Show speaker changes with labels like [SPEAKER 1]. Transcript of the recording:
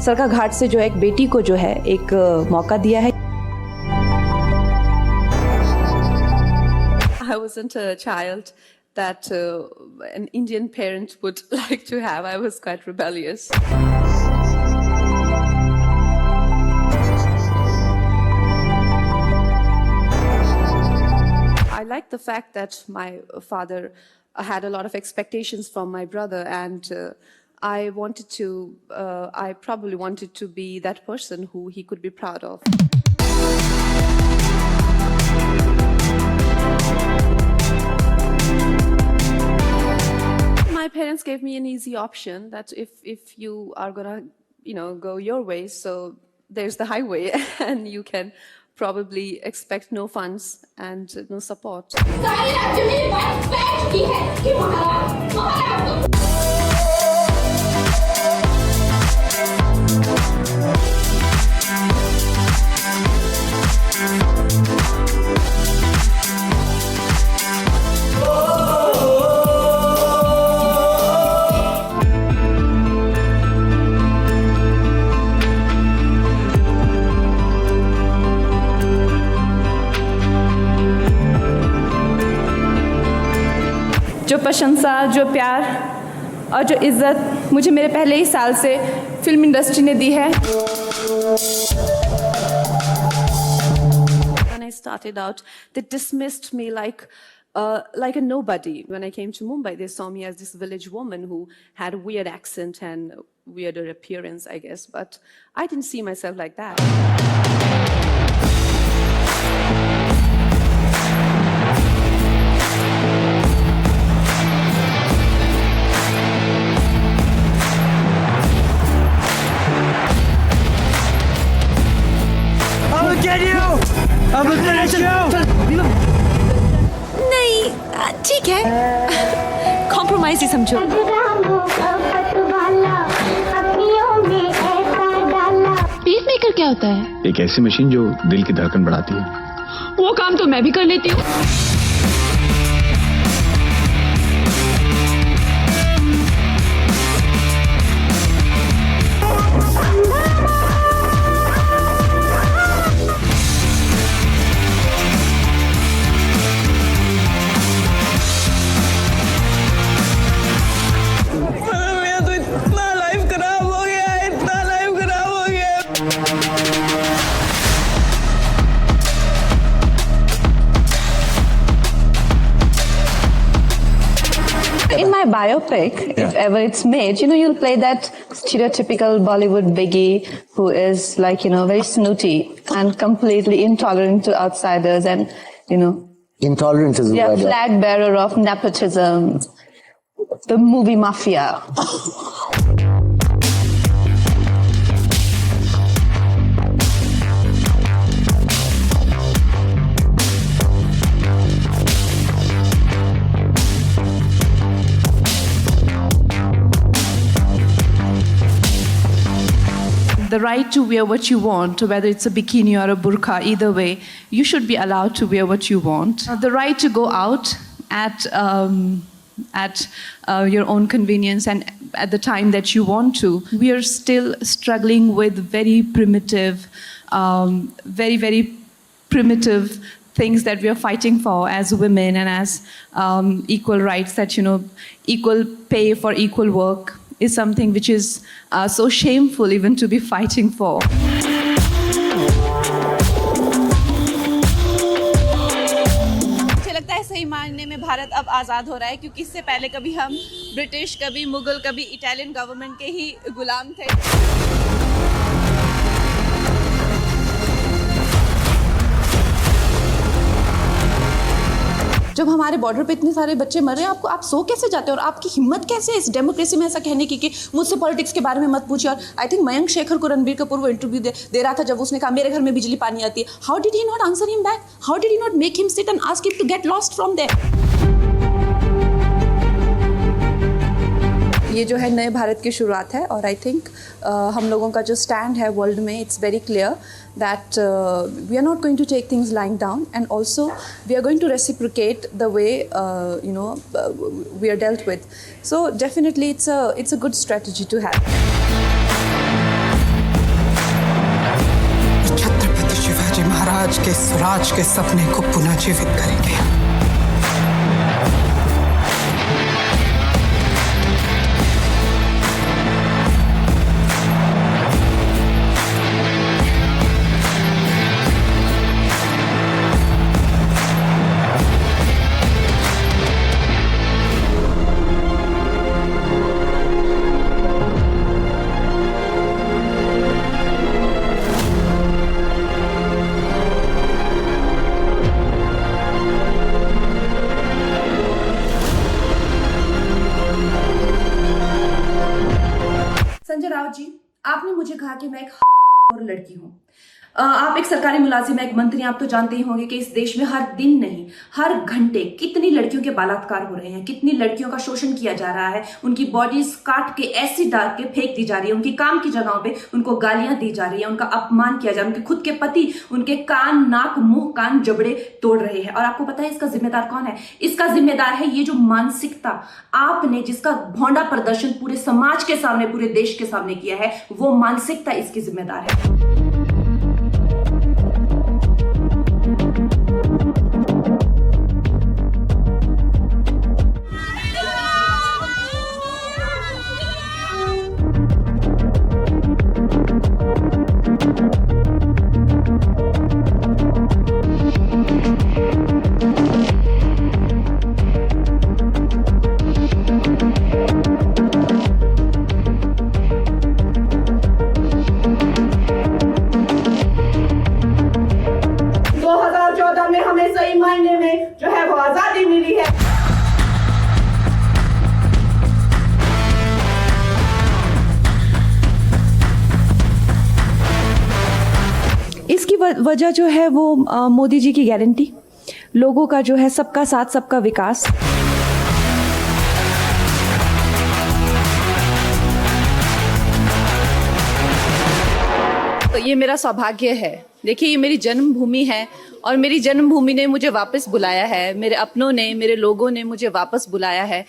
[SPEAKER 1] सरका घाट से जो है एक बेटी को जो है एक मौका दिया है.
[SPEAKER 2] I wasn't a child that an Indian parent would like to have. I was quite rebellious. I like the fact that my father had a lot of expectations from my brother, and I probably wanted to be that person who he could be proud of. My parents gave me an easy option that if you are gonna, go your way, so there's the highway, and you can probably expect no funds and no support.
[SPEAKER 1] जो प्रशंसा, जो प्यार और जो इज़्ज़त मुझे मेरे पहले ही साल से फिल्म इंडस्ट्री ने दी है.
[SPEAKER 2] When I started out, they dismissed me like a nobody. When I came to Mumbai, they saw me as this village woman who had a weird accent and weirder appearance, I guess. But I didn't see myself like that.
[SPEAKER 1] नहीं, ठीक है. Compromise ही समझो.
[SPEAKER 3] Pacemaker क्या होता है?
[SPEAKER 4] एक ऐसी machine जो दिल की धड़कन बढ़ाती है.
[SPEAKER 3] वो काम तो मैं भी कर लेती हूँ.
[SPEAKER 5] In my biopic, if ever it's made, you'll play that stereotypical Bollywood biggie who is very snooty and completely intolerant to outsiders and,
[SPEAKER 6] Intolerant is the word.
[SPEAKER 5] flag bearer of nepotism, the movie mafia.
[SPEAKER 1] The right to wear what you want, whether it's a bikini or a burqa, either way, you should be allowed to wear what you want. The right to go out at your own convenience and at the time that you want to. We are still struggling with very primitive, very, very primitive things that we are fighting for as women and as equal rights, that, equal pay for equal work is something which is so shameful even to be fighting for.
[SPEAKER 7] मुझे लगता है सही मायने में भारत अब आज़ाद हो रहा है, क्योंकि इससे पहले कभी हम ब्रिटिश, कभी मुगल, कभी इटालियन गवर्नमेंट के ही गुलाम थे.
[SPEAKER 8] जब हमारे बॉर्डर पे इतने सारे बच्चे मर रहे हैं, आप सो कैसे जाते हो और आपकी हिम्मत कैसे है इस डेमोक्रेसी में ऐसा कहने की कि मुझसे पॉलिटिक्स के बारे में मत पूछिए. और आई थिंक मयंक शेखर को रणबीर कपूर वो इंटरव्यू दे रहा था जब उसने कहा मेरे घर में बिजली पानी आती है. How did he not answer him back? How did he not make him sit and ask him to get lost from there? ये जो है नए भारत की शुरुआत है और आई थिंक हम लोगों का जो स्टैंड है वर्ल्ड में, it's very clear that we are not going to take things lying down, and also we are going to reciprocate the way we are dealt with. So definitely it's a good strategy to have.
[SPEAKER 9] Swaraj के स्वराज के सपने को पुनः जीवित करेंगे।
[SPEAKER 8] संजय राउत जी, आपने मुझे कहा कि मैं एक और लड़की हूँ। आप एक सरकारी मुलाजिम हैं, एक मंत्री, आप तो जानते ही होंगे कि इस देश में हर दिन नहीं हर घंटे कितनी लड़कियों के बलात्कार हो रहे हैं, कितनी लड़कियों का शोषण किया जा रहा है, उनकी बॉडीज काट के एसिड डाल के फेंक दी जा रही है, उनकी काम की जगहों पे उनको गालियां दी जा रही है, उनका अपमान किया जा रहा है, उनके खुद के पति उनके कान, नाक, मुंह, कान, जबड़े तोड़ रहे हैं। और आपको पता है इसका जिम्मेदार कौन है? इसका जिम्मेदार है ये जो मानसिकता आपने, जिसका भौंडा प्रदर्शन पूरे समाज के सामने, पूरे देश के सामने किया है, वो मानसिकता इसकी जिम्मेदार है।
[SPEAKER 2] हमें सही मायने में जो है वो आजादी मिली है।
[SPEAKER 8] इसकी वजह जो है वो मोदी जी की गारंटी, लोगों का जो है सबका साथ सबका विकास।
[SPEAKER 7] तो ये मेरा सौभाग्य है। देखिए, ये मेरी जन्मभूमि है और मेरी जन्मभूमि ने मुझे वापस बुलाया है, मेरे अपनों ने, मेरे लोगों ने मुझे वापस बुलाया है।